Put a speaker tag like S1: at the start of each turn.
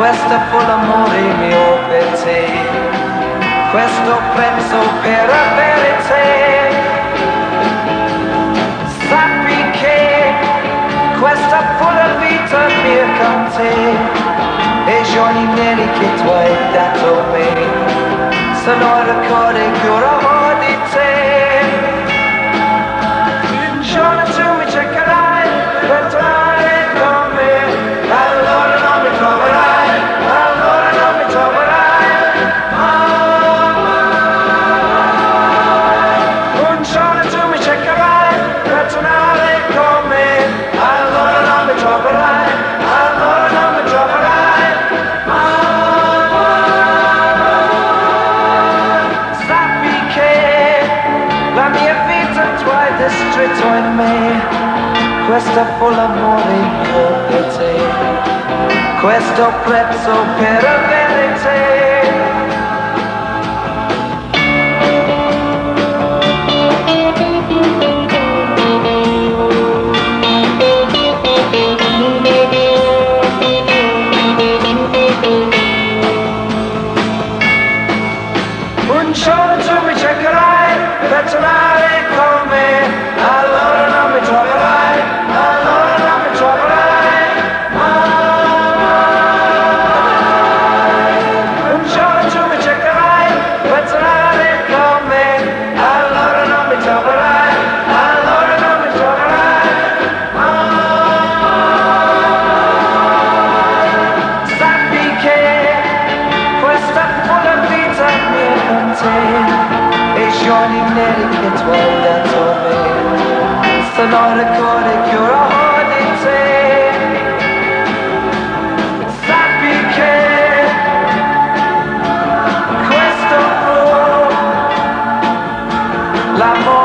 S1: questo fu l'amore mio per te, questo prezzo per avere te. Sappi che questa fu la vita mia con te, e i giorni neri che tu hai dato a me sono i ricordi che ora ho di te. Un giorno tu mi cercherai per tornare con me, allora non mi troverai, allora non mi troverai mai. Un giorno tu mi cercherai per tornare con me, allora non mi troverai, allora non mi troverai mai. Sappi che la mia vita tu hai descritto in me, questo fu l'amore mio per te, questo prezzo per avere te. Un giorno tu mi cercherai per tornare con me, allora non mi troverai, allora non mi troverai mai. Un giorno tu mi cercherai per tornare con me, allora non mi troverai, allora non mi troverai mai. Sappi che questa fu la vita mia con te, e i giorni neri che tu hai dato a me sono i ricordi che ora ho di te. Sappi che questo fu l'amore